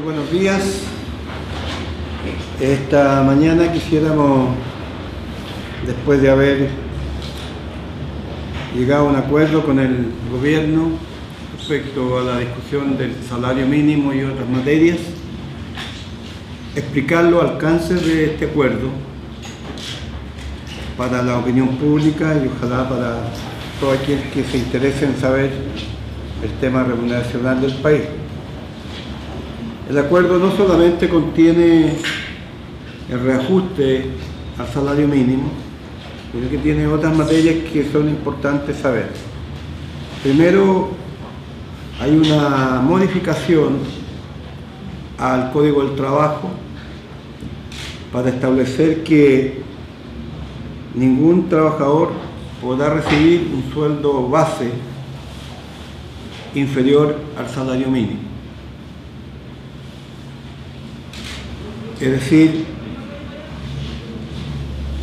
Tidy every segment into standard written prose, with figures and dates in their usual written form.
Buenos días. Esta mañana quisiéramos, después de haber llegado a un acuerdo con el gobierno respecto a la discusión del salario mínimo y otras materias, explicar los alcances de este acuerdo para la opinión pública y ojalá para todo aquel que se interese en saber el tema remuneracional del país. El acuerdo no solamente contiene el reajuste al salario mínimo, sino que tiene otras materias que son importantes saber. Primero, hay una modificación al Código del Trabajo para establecer que ningún trabajador podrá recibir un sueldo base inferior al salario mínimo. Es decir,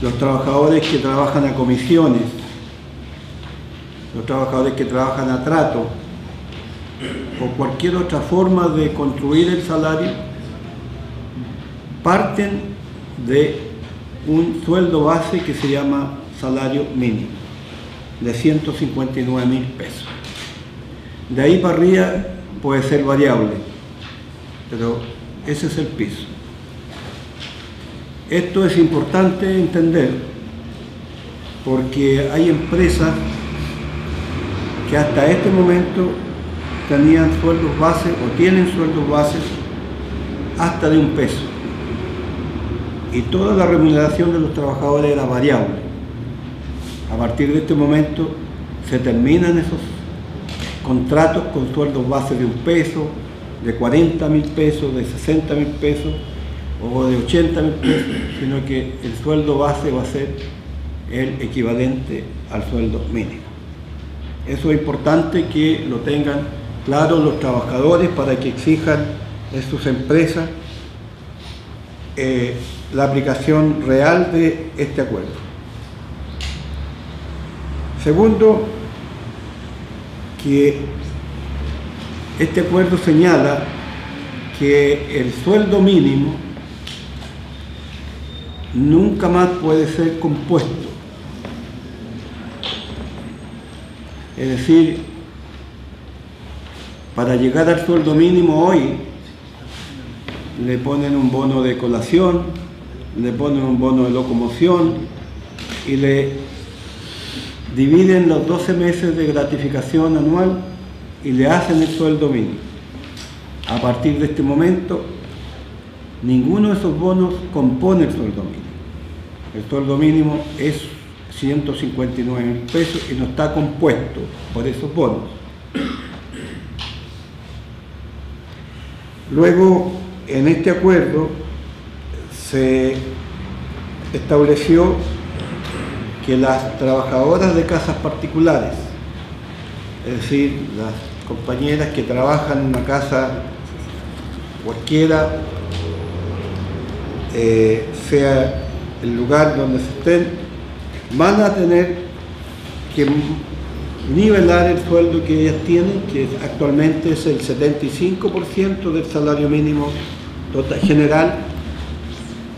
los trabajadores que trabajan a comisiones, los trabajadores que trabajan a trato o cualquier otra forma de construir el salario, parten de un sueldo base que se llama salario mínimo, de 159.000 pesos. De ahí para arriba puede ser variable, pero ese es el piso. Esto es importante entender porque hay empresas que hasta este momento tenían sueldos bases o tienen sueldos bases hasta de $1 y toda la remuneración de los trabajadores era variable. A partir de este momento se terminan esos contratos con sueldos bases de $1, de 40.000 pesos, de 60.000 pesos o de 80.000 pesos, sino que el sueldo base va a ser el equivalente al sueldo mínimo. Eso es importante que lo tengan claro los trabajadores para que exijan en sus empresas la aplicación real de este acuerdo. Segundo, que este acuerdo señala que el sueldo mínimo nunca más puede ser compuesto. Es decir, para llegar al sueldo mínimo hoy le ponen un bono de colación, le ponen un bono de locomoción y le dividen los 12 meses de gratificación anual y le hacen el sueldo mínimo. A partir de este momento, ninguno de esos bonos compone el sueldo mínimo. El sueldo mínimo es 159.000 pesos y no está compuesto por esos bonos. Luego, en este acuerdo se estableció que las trabajadoras de casas particulares, es decir, las compañeras que trabajan en una casa cualquiera, sea el lugar donde se estén, van a tener que nivelar el sueldo que ellas tienen, que actualmente es el 75% del salario mínimo total general,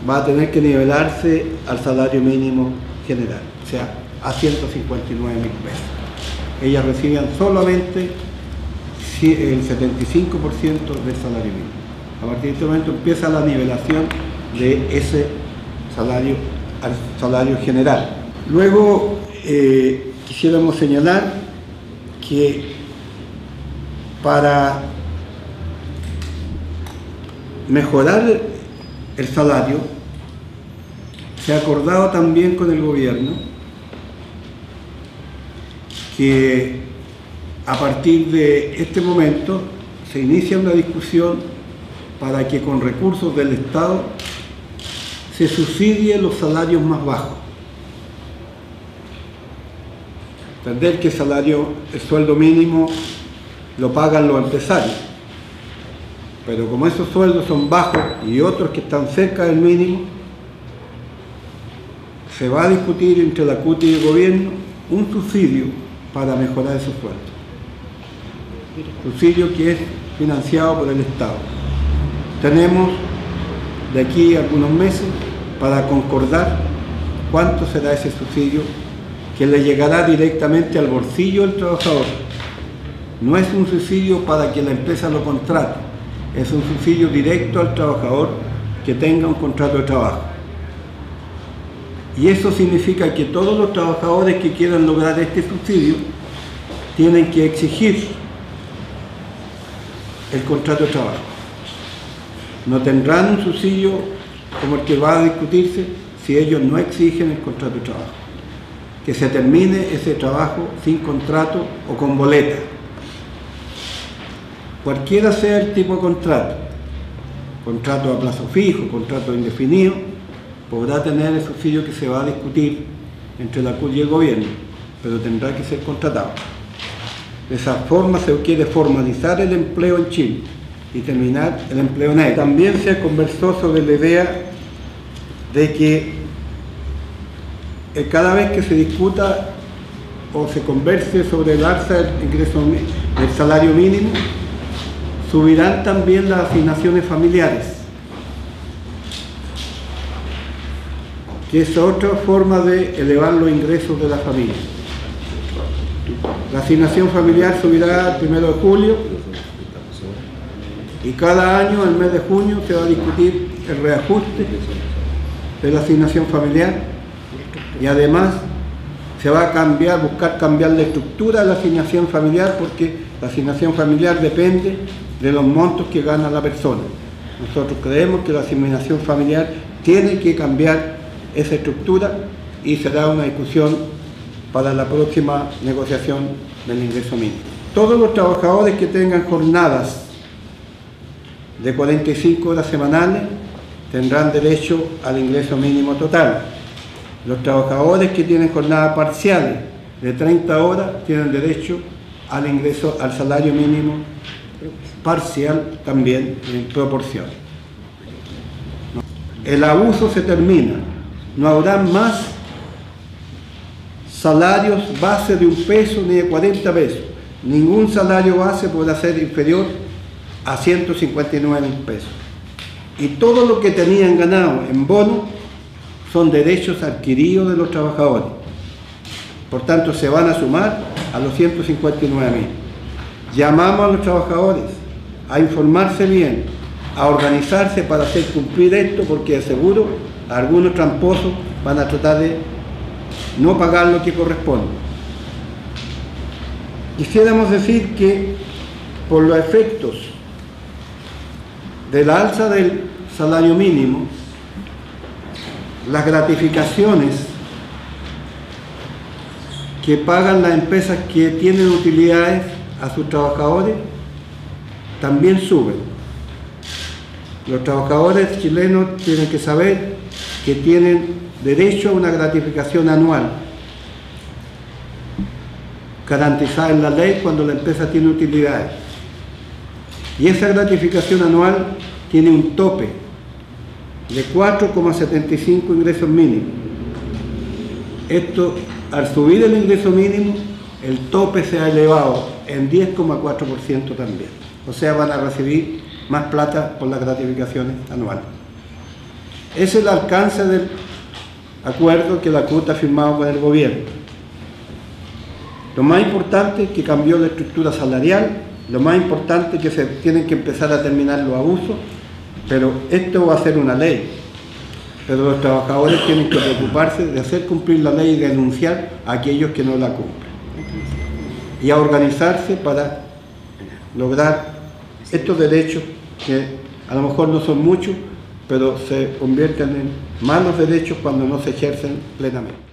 va a tener que nivelarse al salario mínimo general, o sea, a 159.000 pesos. Ellas reciben solamente el 75% del salario mínimo. A partir de este momento empieza la nivelación de ese salario al salario general. Luego quisiéramos señalar que para mejorar el salario se ha acordado también con el gobierno que a partir de este momento se inicia una discusión para que con recursos del Estado se subsidie los salarios más bajos. Entender que el sueldo mínimo lo pagan los empresarios, pero como esos sueldos son bajos y otros que están cerca del mínimo, se va a discutir entre la CUT y el gobierno un subsidio para mejorar esos sueldos. Subsidio que es financiado por el Estado. Tenemos de aquí a algunos meses para concordar cuánto será ese subsidio que le llegará directamente al bolsillo del trabajador. No es un subsidio para que la empresa lo contrate, es un subsidio directo al trabajador que tenga un contrato de trabajo. Y eso significa que todos los trabajadores que quieran lograr este subsidio tienen que exigir el contrato de trabajo. No tendrán un subsidio como el que va a discutirse si ellos no exigen el contrato de trabajo. Que se termine ese trabajo sin contrato o con boleta. Cualquiera sea el tipo de contrato, contrato a plazo fijo, contrato indefinido, podrá tener el subsidio que se va a discutir entre la CUT y el gobierno, pero tendrá que ser contratado. De esa forma se quiere formalizar el empleo en Chile y terminar el empleo negro. También se conversó sobre la idea de que cada vez que se discuta o se converse sobre el alza del ingreso del salario mínimo, subirán también las asignaciones familiares, que es otra forma de elevar los ingresos de la familia. La asignación familiar subirá el 1 de julio y cada año, el mes de junio, se va a discutir el reajuste de la asignación familiar y además se va a buscar cambiar la estructura de la asignación familiar, porque la asignación familiar depende de los montos que gana la persona. Nosotros creemos que la asignación familiar tiene que cambiar esa estructura y será una discusión para la próxima negociación del ingreso mínimo. Todos los trabajadores que tengan jornadas de 45 horas semanales tendrán derecho al ingreso mínimo total. Los trabajadores que tienen jornadas parciales de 30 horas tienen derecho al ingreso al salario mínimo parcial también en proporción. El abuso se termina, no habrá más salarios base de $1 ni de 40 pesos. Ningún salario base podrá ser inferior a 159.000 pesos. Y todo lo que tenían ganado en bono son derechos adquiridos de los trabajadores. Por tanto, se van a sumar a los 159.000. Llamamos a los trabajadores a informarse bien, a organizarse para hacer cumplir esto, porque de seguro algunos tramposos van a tratar de no pagar lo que corresponde. Quisiéramos decir que por los efectos de la alza del salario mínimo, las gratificaciones que pagan las empresas que tienen utilidades a sus trabajadores también suben. Los trabajadores chilenos tienen que saber que tienen derecho a una gratificación anual garantizada en la ley cuando la empresa tiene utilidades. Y esa gratificación anual tiene un tope de 4,75 ingresos mínimos. Esto, al subir el ingreso mínimo, el tope se ha elevado en 10,4% también. O sea, van a recibir más plata por las gratificaciones anuales. Es el alcance del acuerdo que la CUT ha firmado con el gobierno. Lo más importante es que cambió la estructura salarial, lo más importante es que se tienen que empezar a terminar los abusos, pero esto va a ser una ley. Pero los trabajadores tienen que preocuparse de hacer cumplir la ley y de denunciar a aquellos que no la cumplen. Y a organizarse para lograr estos derechos que a lo mejor no son muchos, pero se convierten en malos derechos cuando no se ejercen plenamente.